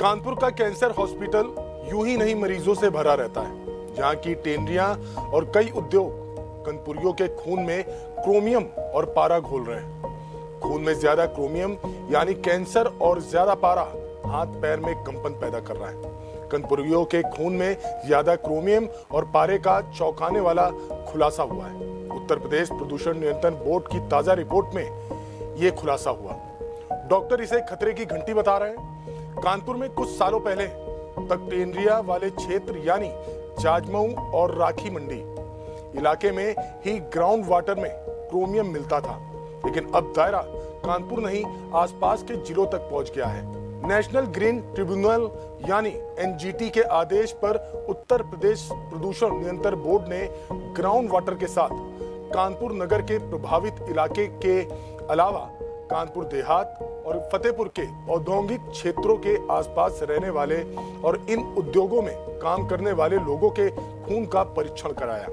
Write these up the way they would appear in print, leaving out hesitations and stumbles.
कानपुर का cancer hospital यूं ही नहीं मरीजों से भरा रहता है। यहाँ की टेनरियां और कई उद्योग कानपुरियों के खून में क्रोमियम और पारा घोल रहे हैं। खून में ज्यादा क्रोमियम यानी कैंसर और ज्यादा पारा हाथ पैर में कंपन पैदा कर रहा है। कानपुरियों के खून में ज्यादा क्रोमियम और पारे का चौंकाने वाला खुलासा हुआ है। उत्तर प्रदेश प्रदूषण नियंत्रण बोर्ड की ताजा रिपोर्ट में यह खुलासा हुआ। डॉक्टर इसे खतरे की घंटी बता रहे हैं। कानपुर में कुछ सालों पहले तक टेनरिया वाले क्षेत्र यानी जाजमऊ और राखी मंडी इलाके में ही ग्राउंड वाटर में क्रोमियम मिलता था, लेकिन अब दायरा कानपुर नहीं आसपास के जिलों तक पहुंच गया है। नेशनल ग्रीन ट्रिब्यूनल यानी एनजीटी के आदेश पर उत्तर प्रदेश प्रदूषण नियंत्रण बोर्ड ने ग्राउंड वाटर के साथ कानपुर नगर के प्रभावित इलाके के अलावा कानपुर देहात और फतेहपुर के औद्योगिक क्षेत्रों के आसपास रहने वाले और इन उद्योगों में काम करने वाले लोगों के खून का परीक्षण कराया।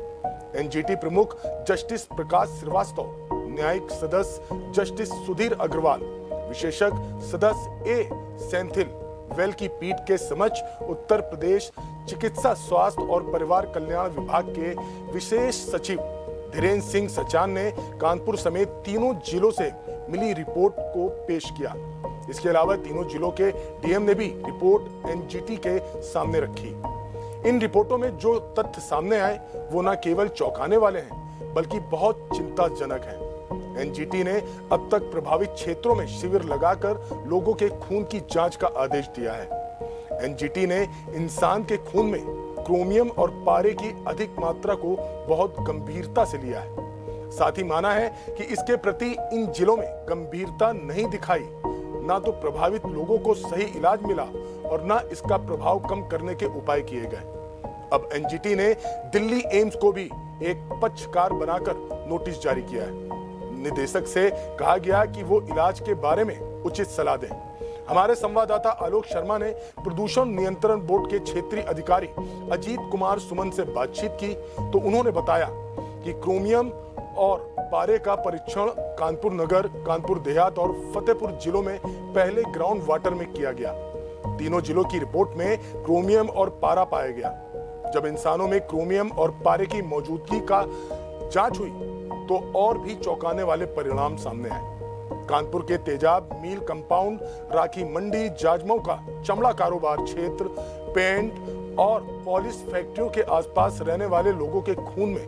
एनजीटी प्रमुख जस्टिस प्रकाश श्रीवास्तव, न्यायिक सदस्य जस्टिस सुधीर अग्रवाल, विशेषज्ञ सदस्य ए सेंथिल वेल की पीठ के समक्ष उत्तर प्रदेश चिकित्सा स्वास्थ्य और परिवार कल्याण विभाग के विशेष सचिव धीरेन्द्र सिंह सचान ने कानपुर समेत तीनों जिलों से मिली रिपोर्ट को पेश किया। इसके अलावा तीनों जिलों के डीएम ने भी रिपोर्ट एनजीटी के सामने रखी। इन रिपोर्टों में जो तथ्य सामने आए वो न केवल चौंकाने वाले हैं बल्कि बहुत चिंताजनक हैं। एनजीटी ने अब तक प्रभावित क्षेत्रों में शिविर लगाकर लोगों के खून की जांच का आदेश दिया है। एनजीटी ने इंसान के खून में क्रोमियम और पारे की अधिक मात्रा को बहुत गंभीरता से लिया है। साथ ही माना है कि इसके प्रति इन जिलों में गंभीरता नहीं दिखाई, ना तो प्रभावित लोगों को सही इलाज मिला और ना इसका प्रभाव कम करने के उपाय किए गए। अब एनजीटी ने दिल्ली एम्स को भी एक पक्षकार बनाकर नोटिस जारी किया है। निदेशक से कहा गया कि वो इलाज के बारे में उचित सलाह दें। हमारे संवाददाता आलोक शर्मा ने प्रदूषण नियंत्रण बोर्ड के क्षेत्रीय अधिकारी अजीत कुमार सुमन से बातचीत की तो उन्होंने बताया कि क्रोमियम और पारे का परीक्षण कानपुर नगर, कानपुर देहात और फतेहपुर जिलों में पहले ग्राउंड वाटर में किया गया। तीनों जिलों की रिपोर्ट में क्रोमियम और पारा पाया गया। जब इंसानों में क्रोमियम और पारे की मौजूदगी का जांच हुई तो और भी चौंकाने वाले परिणाम सामने आए। कानपुर के तेजाब मिल कंपाउंड, राखी मंडी, जाजमऊ का चमड़ा कारोबार क्षेत्र, पेंट और पॉलिश फैक्ट्रियों के आसपास रहने वाले लोगों के खून में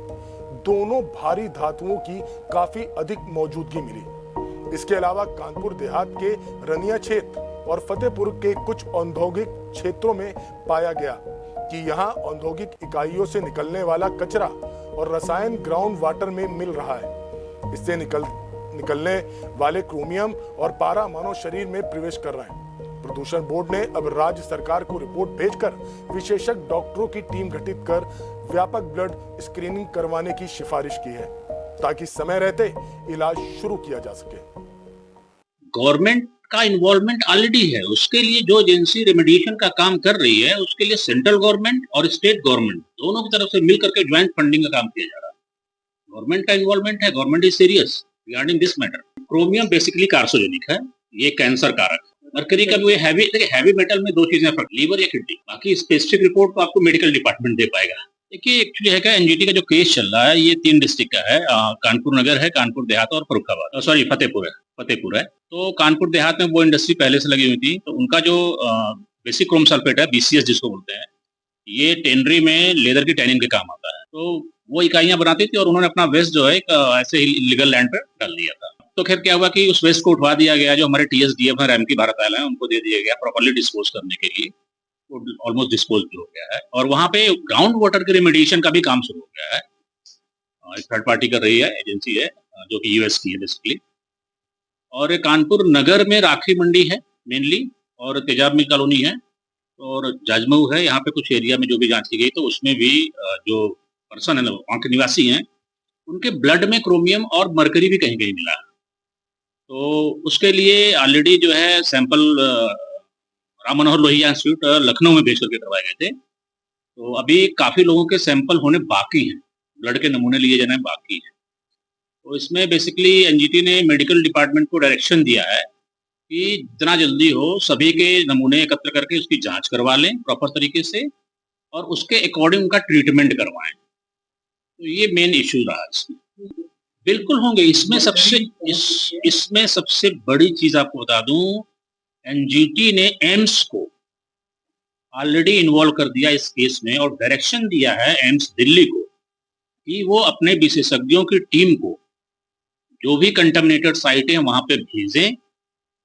दोनों भारी धातुओं की काफी अधिक मौजूदगी मिली। इसके अलावा कानपुर देहात के रनिया क्षेत्र और फतेहपुर के कुछ औद्योगिक क्षेत्रों में पाया गया कि यहाँ औद्योगिक इकाइयों से निकलने वाला कचरा और रसायन ग्राउंड वाटर में मिल रहा है। इससे निकलने वाले क्रोमियम और पारा मानव शरीर में प्रवेश कर रहे हैं। प्रदूषण बोर्ड ने अब राज्य सरकार को रिपोर्ट भेजकर विशेषज्ञ डॉक्टरों की टीम गठित कर व्यापक ब्लड स्क्रीनिंग करवाने की सिफारिश की है ताकि समय रहते इलाज शुरू किया जा सके। गवर्नमेंट का इन्वॉल्वमेंट ऑलरेडी है। उसके लिए जो एजेंसी रेमेडिएशन का काम कर रही है उसके लिए सेंट्रल गवर्नमेंट और स्टेट गवर्नमेंट दोनों की तरफ से मिल करके ज्वाइंट फंडिंग का काम किया जा रहा है। गवर्नमेंट का इन्वॉल्वमेंट है, government is serious regarding this matter. Chromium basically carcinogenic है, ये कैंसर कारक। मरकरी का भी हैवी मेटल में दो चीजें फर्क, लीवर या किडनी। बाकी स्पेसिफिक रिपोर्ट तो आपको मेडिकल डिपार्टमेंट दे पाएगा। देखिए एक्चुअली है क्या, एनजीटी का जो केस चल रहा है ये 3 डिस्ट्रिक्ट का है। कानपुर नगर है, कानपुर देहात और फर्रुखाबाद, सॉरी फतेहपुर है। तो कानपुर देहात में वो इंडस्ट्री पहले से लगी हुई थी, तो उनका जो बेसिक क्रोम सल्फेट है, बीसीएस जिसको बोलते हैं, ये टेनरी में लेदर की टैनिंग के काम आता है। तो वो इकाइयां बनाती थी और उन्होंने अपना वेस्ट जो है ऐसे ही लीगल लैंड पर डाल दिया था। तो खैर क्या हुआ कि उस वेस्ट को उठवा दिया गया, जो हमारे टीएसडीएफ है, रैमकी भारत आयल है, उनको दे दिया गया प्रॉपर्ली डिस्पोज करने के लिए। ऑलमोस्ट डिस्पोज हो गया है और वहां पे ग्राउंड वाटर के रेमेडिएशन का भी काम शुरू हो गया है। एक थर्ड पार्टी कर रही है, एजेंसी है जो कि यूएस की है बेसिकली। और कानपुर नगर में राखी मंडी है मेनली, और तेजाब मिल कॉलोनी है और जाजमऊ है। यहाँ पे कुछ एरिया में जो भी जांच की गई तो उसमें भी जो पर्सन है वहाँ के निवासी हैं, उनके ब्लड में क्रोमियम और मरकरी भी कहीं कहीं मिला। तो उसके लिए ऑलरेडी जो है सैंपल राम मनोहर लोहिया इंस्टीट्यूट लखनऊ में भेज करके करवाए गए थे। तो अभी काफी लोगों के सैंपल होने बाकी हैं, ब्लड के नमूने लिए जाने बाकी हैं। तो इसमें बेसिकली एनजीटी ने मेडिकल डिपार्टमेंट को डायरेक्शन दिया है कि जितना जल्दी हो सभी के नमूने एकत्र करके उसकी जांच करवा लें प्रॉपर तरीके से और उसके अकॉर्डिंग उनका ट्रीटमेंट करवाएं। तो ये मेन इश्यू रहा इसमें। बिल्कुल होंगे। इसमें सबसे बड़ी चीज आपको बता दूं, एनजीटी ने एम्स को ऑलरेडी इन्वॉल्व कर दिया इस केस में और डायरेक्शन दिया है एम्स दिल्ली को कि वो अपने विशेषज्ञों की टीम को जो भी कंटामिनेटेड साइट है वहां पे भेजें,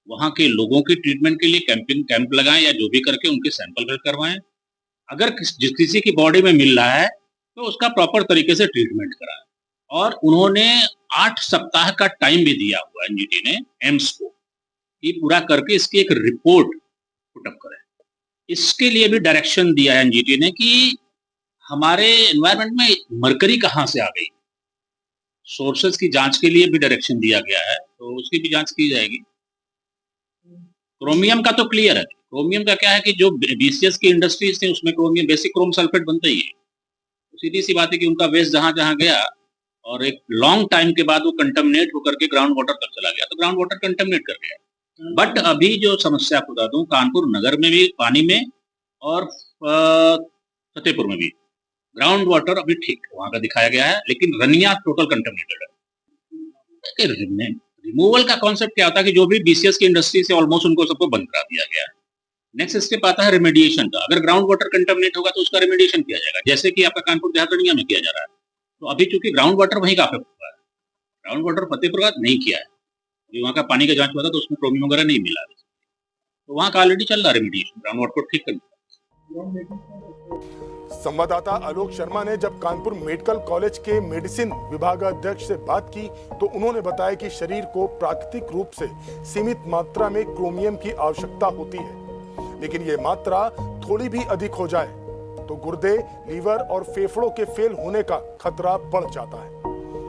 वहां के लोगों की ट्रीटमेंट के लिए कैंप लगाएं या जो भी करके उनके सैंपल कलेक्ट करवाएं। अगर किसी की बॉडी में मिल रहा है तो उसका प्रॉपर तरीके से ट्रीटमेंट कराएं। और उन्होंने 8 सप्ताह का टाइम भी दिया हुआ है एनजीटी ने एम्स को कि पूरा करके इसकी एक रिपोर्ट पुटअप करें। इसके लिए भी डायरेक्शन दिया है एनजीटी ने कि हमारे एनवायरनमेंट में मरकरी कहाँ से आ गई, सोर्सेज की जांच के लिए भी डायरेक्शन दिया गया है, तो उसकी भी जांच की जाएगी। क्रोमियम का तो क्लियर है। क्रोमियम का क्या है कि जो बीसीएस की इंडस्ट्रीज थी उसमें क्रोमियम बेसिक क्रोम सल्फेट बनता ही है। सीधी सी बात है कि उनका वेस्ट जहां जहां गया और एक लॉन्ग टाइम के बाद वो कंटेमिनेट होकर के ग्राउंड वाटर तक चला गया, तो ग्राउंड वाटर कंटेमिनेट कर गया। बट अभी जो समस्या आपको बता दूं, कानपुर नगर में भी पानी में और फतेहपुर में भी ग्राउंड वाटर अभी ठीक वहां का दिखाया गया है, लेकिन रनिया टोटल कंटेमिनेटेड है। रिमूवल का कॉन्सेप्ट क्या होता है कि जो भी बीसीएस की इंडस्ट्री से ऑलमोस्ट उनको सबको बंद करा दिया गया है। नेक्स्ट स्टेप आता है रेमेडिएशन का। अगर ग्राउंड वाटर कंटेमिनेट होगा तो उसका रेमेडिएशन किया जाएगा, जैसे कि आपका कानपुर देहात रनिया में किया जा रहा है। तो अभी चूंकि ग्राउंड वाटर वहीं का अफेक्ट हुआ है, ग्राउंड वाटर फतेहपुर का नहीं किया है, अभी वहाँ का पानी का जांच हुआ था तो उसमें क्रोमियम वगैरह नहीं मिला, तो वहाँ का ऑलरेडी चल रहा है रेमेडिएशन, ग्राउंड वाटर को ठीक करना। संवाददाता आलोक शर्मा ने जब कानपुर मेडिकल कॉलेज के मेडिसिन विभागाध्यक्ष से बात की तो उन्होंने बताया कि शरीर को प्राकृतिक रूप से सीमित मात्रा में क्रोमियम की आवश्यकता होती है, लेकिन ये मात्रा थोड़ी भी अधिक हो जाए तो गुर्दे, लीवर और फेफड़ों के फेल होने का खतरा बढ़ जाता है।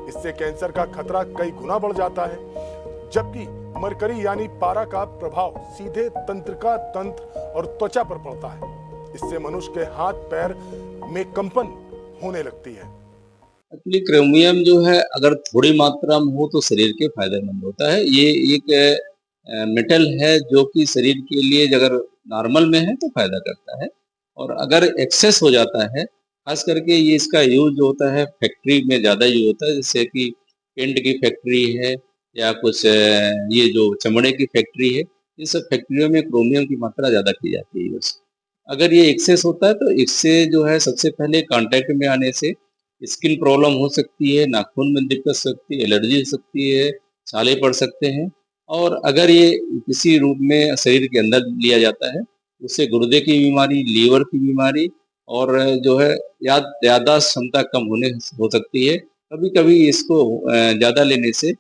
इससे कैंसर का खतरा कई गुना बढ़ जाता है, जबकि मरकरी यानी पारा का प्रभाव सीधे तंत्रिका तंत्र और त्वचा पर पड़ता है। इससे मनुष्य के हाथ पैर में कंपन होने लगती है। एक्चुअली क्रोमियम जो है अगर थोड़ी मात्रा में हो तो शरीर के फायदेमंद होता है। ये एक मेटल है जो कि शरीर के लिए अगर नॉर्मल में है तो फायदा करता है, और अगर एक्सेस हो जाता है, खास करके ये इसका यूज जो होता है फैक्ट्री में ज़्यादा यूज होता है, जैसे कि पेंट की फैक्ट्री है या कुछ ये जो चमड़े की फैक्ट्री है, ये सब फैक्ट्रियों में क्रोमियम की मात्रा ज़्यादा की जाती है यूज। अगर ये एक्सेस होता है तो इससे जो है सबसे पहले कांटेक्ट में आने से स्किन प्रॉब्लम हो सकती है, नाखून में दिक्कत हो सकती है, एलर्जी हो सकती है, छाले पड़ सकते हैं। और अगर ये किसी रूप में शरीर के अंदर लिया जाता है उससे गुर्दे की बीमारी, लीवर की बीमारी और जो है याददाश्त क्षमता कम होने हो सकती है। कभी कभी इसको ज़्यादा लेने से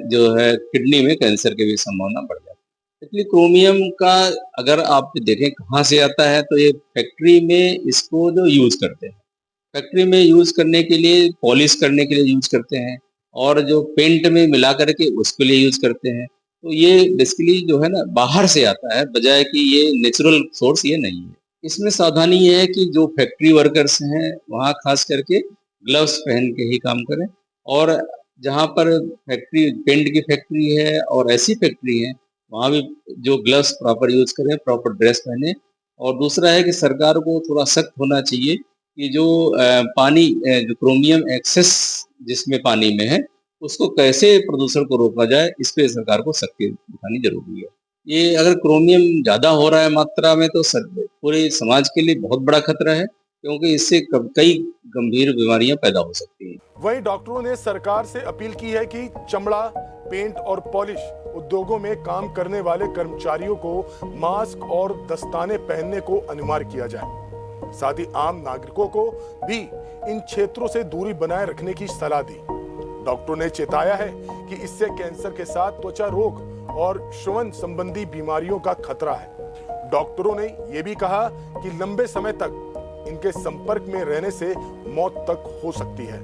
जो है किडनी में कैंसर की भी संभावना बढ़ जाती है। इसलिए क्रोमियम का अगर आप देखें कहाँ से आता है तो ये फैक्ट्री में इसको जो यूज़ करते हैं, फैक्ट्री में यूज़ करने के लिए, पॉलिश करने के लिए यूज़ करते हैं, और जो पेंट में मिला करके उसके लिए यूज़ करते हैं। तो ये बेसिकली जो है ना बाहर से आता है, बजाय कि ये नेचुरल सोर्स ये नहीं है। इसमें सावधानी ये है कि जो फैक्ट्री वर्कर्स हैं वहाँ खास करके ग्लव्स पहन के ही काम करें, और जहाँ पर फैक्ट्री पेंट की फैक्ट्री है और ऐसी फैक्ट्री है वहाँ भी जो ग्लव्स प्रॉपर यूज करें, प्रॉपर ड्रेस पहने। और दूसरा है कि सरकार को थोड़ा सख्त होना चाहिए कि जो पानी जो क्रोमियम एक्सेस जिसमें पानी में है उसको कैसे प्रदूषण को रोका जाए, इस पे सरकार को सख्ती दिखानी जरूरी है। ये अगर क्रोमियम ज़्यादा हो रहा है मात्रा में तो पूरे समाज के लिए बहुत बड़ा खतरा है, क्योंकि इससे कई गंभीर बीमारियां पैदा हो सकती हैं। वहीं डॉक्टरों ने सरकार से अपील की है कि चमड़ा, पेंट और पॉलिश उद्योगों में काम करने वाले कर्मचारियों को मास्क और दस्ताने पहनने को अनिवार्य किया जाए। साथ ही आम नागरिकों को भी इन क्षेत्रों से दूरी बनाए रखने की सलाह दी। डॉक्टरों ने चेताया है कि इससे कैंसर के साथ त्वचा रोग और श्वसन संबंधी बीमारियों का खतरा है। डॉक्टरों ने यह भी कहा कि लंबे समय तक इनके संपर्क में रहने से मौत तक हो सकती है।